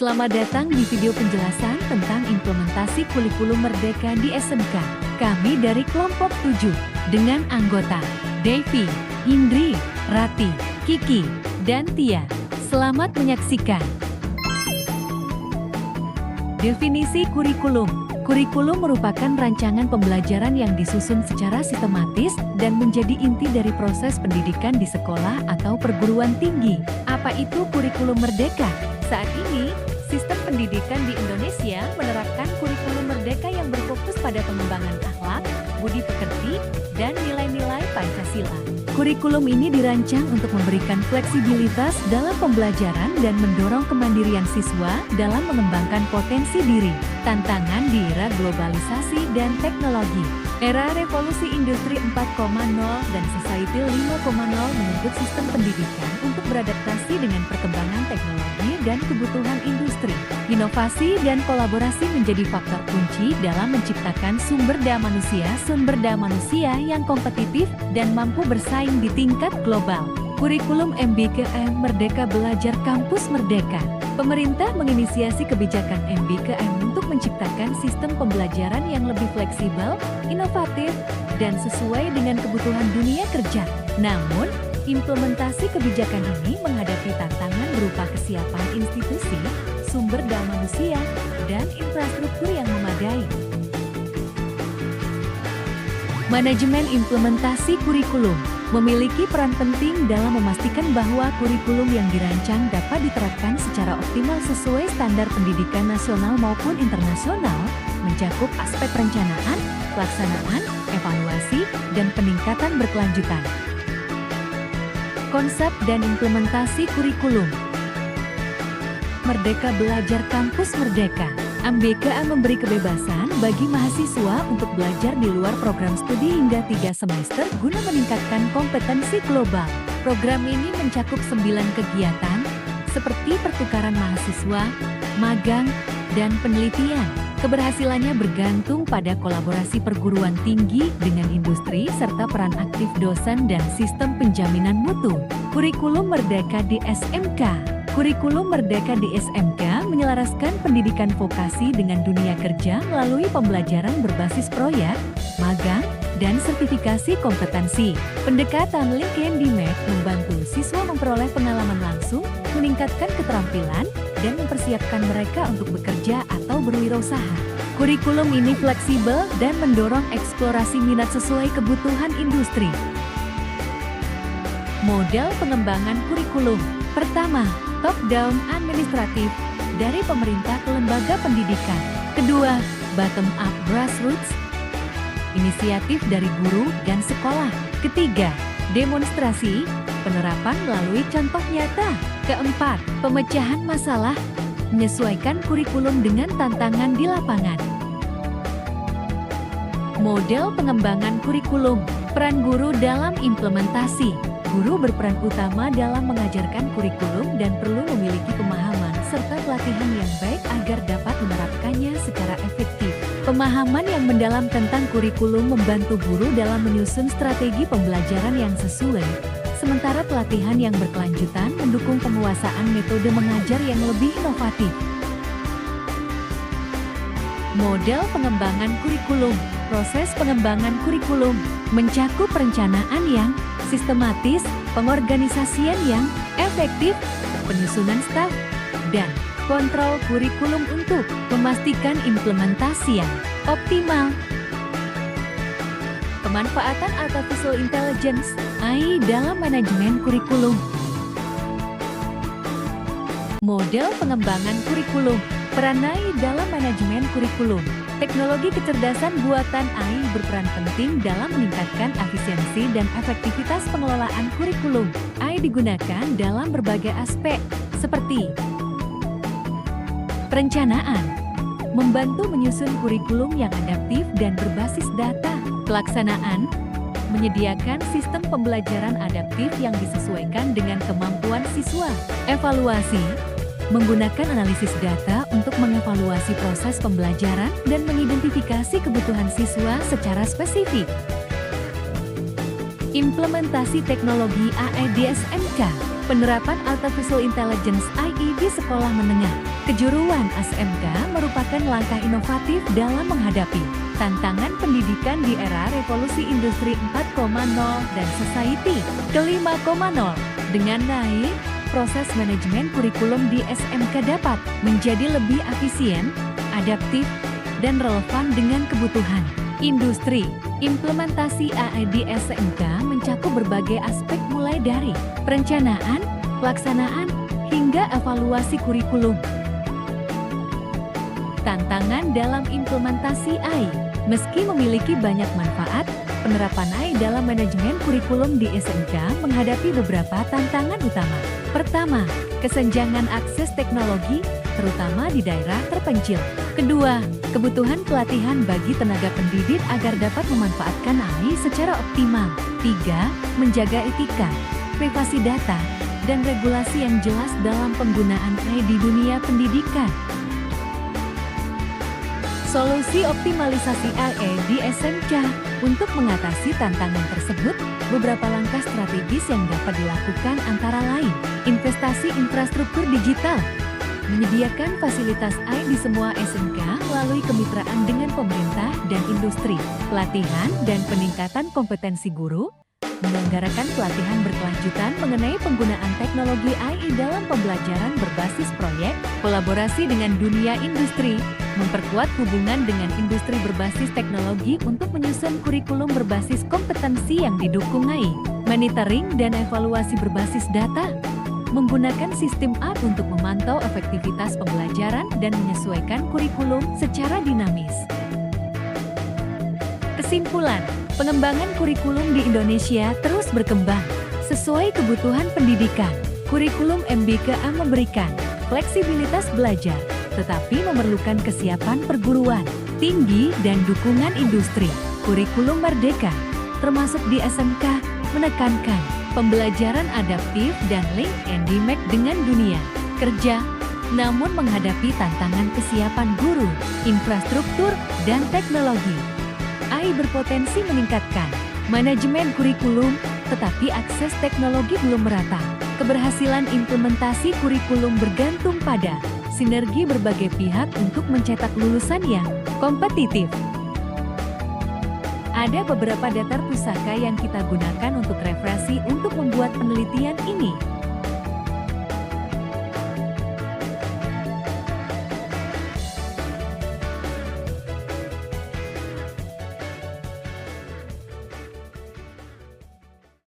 Selamat datang di video penjelasan tentang implementasi kurikulum Merdeka di SMK. Kami dari kelompok 7 dengan anggota Devi, Indri, Rati, Kiki, dan Tia. Selamat menyaksikan. Definisi kurikulum. Kurikulum merupakan rancangan pembelajaran yang disusun secara sistematis dan menjadi inti dari proses pendidikan di sekolah atau perguruan tinggi. Apa itu kurikulum Merdeka? Saat ini, sistem pendidikan di Indonesia menerapkan kurikulum Merdeka yang berfokus pada pengembangan akhlak, budi pekerti, dan nilai-nilai Pancasila. Kurikulum ini dirancang untuk memberikan fleksibilitas dalam pembelajaran dan mendorong kemandirian siswa dalam mengembangkan potensi diri. Tantangan di era globalisasi dan teknologi. Era revolusi industri 4.0 dan society 5.0 menuntut sistem pendidikan untuk beradaptasi dengan perkembangan teknologi dan kebutuhan industri. Inovasi dan kolaborasi menjadi faktor kunci dalam menciptakan sumber daya manusia yang kompetitif dan mampu bersaing di tingkat global. Kurikulum MBKM Merdeka Belajar Kampus Merdeka. Pemerintah menginisiasi kebijakan MBKM untuk menciptakan sistem pembelajaran yang lebih fleksibel, inovatif, dan sesuai dengan kebutuhan dunia kerja. Namun, implementasi kebijakan ini menghadapi tantangan berupa kesiapan institusi, sumber daya manusia, dan infrastruktur yang memadai. Manajemen implementasi kurikulum memiliki peran penting dalam memastikan bahwa kurikulum yang dirancang dapat diterapkan secara optimal sesuai standar pendidikan nasional maupun internasional, mencakup aspek perencanaan, pelaksanaan, evaluasi, dan peningkatan berkelanjutan. Konsep dan implementasi kurikulum. Merdeka Belajar Kampus Merdeka. MBKM memberi kebebasan bagi mahasiswa untuk belajar di luar program studi hingga 3 semester guna meningkatkan kompetensi global. Program ini mencakup 9 kegiatan, seperti pertukaran mahasiswa, magang, dan penelitian. Keberhasilannya bergantung pada kolaborasi perguruan tinggi dengan industri serta peran aktif dosen dan sistem penjaminan mutu. Kurikulum Merdeka di SMK. Kurikulum Merdeka di SMK menyelaraskan pendidikan vokasi dengan dunia kerja melalui pembelajaran berbasis proyek, magang, dan sertifikasi kompetensi. Pendekatan Link and Demand membantu siswa memperoleh pengalaman langsung, meningkatkan keterampilan, dan mempersiapkan mereka untuk bekerja atau berwirausaha. Kurikulum ini fleksibel dan mendorong eksplorasi minat sesuai kebutuhan industri. Model pengembangan kurikulum. Pertama, top-down administratif, dari pemerintah ke lembaga pendidikan. Kedua, bottom-up grassroots, inisiatif dari guru dan sekolah. Ketiga, demonstrasi, penerapan melalui contoh nyata. Keempat, pemecahan masalah, menyesuaikan kurikulum dengan tantangan di lapangan. Model pengembangan kurikulum, peran guru dalam implementasi. Guru berperan utama dalam mengajarkan kurikulum dan perlu memiliki pemahaman serta pelatihan yang baik agar dapat menerapkannya secara efektif. Pemahaman yang mendalam tentang kurikulum membantu guru dalam menyusun strategi pembelajaran yang sesuai, sementara pelatihan yang berkelanjutan mendukung penguasaan metode mengajar yang lebih inovatif. Model pengembangan kurikulum. Proses pengembangan kurikulum mencakup perencanaan yang sistematis, pengorganisasian yang efektif, penyusunan staf, dan kontrol kurikulum untuk memastikan implementasi yang optimal. Pemanfaatan Artificial Intelligence (AI) dalam manajemen kurikulum. Model pengembangan kurikulum. Peran AI dalam manajemen kurikulum. Teknologi kecerdasan buatan AI berperan penting dalam meningkatkan efisiensi dan efektivitas pengelolaan kurikulum. AI digunakan dalam berbagai aspek, seperti perencanaan, membantu menyusun kurikulum yang adaptif dan berbasis data. Pelaksanaan, menyediakan sistem pembelajaran adaptif yang disesuaikan dengan kemampuan siswa. Evaluasi, menggunakan analisis data untuk mengevaluasi proses pembelajaran dan mengidentifikasi kebutuhan siswa secara spesifik. Implementasi teknologi AI di SMK. Penerapan Artificial Intelligence (AI) di sekolah menengah. Kejuruan SMK merupakan langkah inovatif dalam menghadapi tantangan pendidikan di era revolusi industri 4.0 dan society ke-5.0. Dengan naik, proses manajemen kurikulum di SMK dapat menjadi lebih efisien, adaptif, dan relevan dengan kebutuhan industri. Implementasi AI di SMK mencakup berbagai aspek mulai dari perencanaan, pelaksanaan, hingga evaluasi kurikulum. Tantangan dalam implementasi AI. Meski memiliki banyak manfaat, penerapan AI dalam manajemen kurikulum di SMK menghadapi beberapa tantangan utama. Pertama, kesenjangan akses teknologi, terutama di daerah terpencil. Kedua, kebutuhan pelatihan bagi tenaga pendidik agar dapat memanfaatkan AI secara optimal. Tiga, menjaga etika, privasi data, dan regulasi yang jelas dalam penggunaan AI di dunia pendidikan. Solusi optimalisasi AI di SMK. Untuk mengatasi tantangan tersebut, beberapa langkah strategis yang dapat dilakukan antara lain: investasi infrastruktur digital, menyediakan fasilitas AI di semua SMK melalui kemitraan dengan pemerintah dan industri, pelatihan dan peningkatan kompetensi guru, menyelenggarakan pelatihan berkelanjutan mengenai penggunaan teknologi AI dalam pembelajaran berbasis proyek, kolaborasi dengan dunia industri, memperkuat hubungan dengan industri berbasis teknologi untuk menyusun kurikulum berbasis kompetensi yang didukung AI, monitoring dan evaluasi berbasis data, menggunakan sistem AI untuk memantau efektivitas pembelajaran dan menyesuaikan kurikulum secara dinamis. Kesimpulan, pengembangan kurikulum di Indonesia terus berkembang sesuai kebutuhan pendidikan. Kurikulum MBKA memberikan fleksibilitas belajar, tetapi memerlukan kesiapan perguruan tinggi dan dukungan industri. Kurikulum Merdeka, termasuk di SMK, menekankan pembelajaran adaptif dan link and match dengan dunia kerja, namun menghadapi tantangan kesiapan guru, infrastruktur, dan teknologi. AI berpotensi meningkatkan manajemen kurikulum, tetapi akses teknologi belum merata. Keberhasilan implementasi kurikulum bergantung pada sinergi berbagai pihak untuk mencetak lulusan yang kompetitif. Ada beberapa daftar pusaka yang kita gunakan untuk referensi untuk membuat penelitian ini.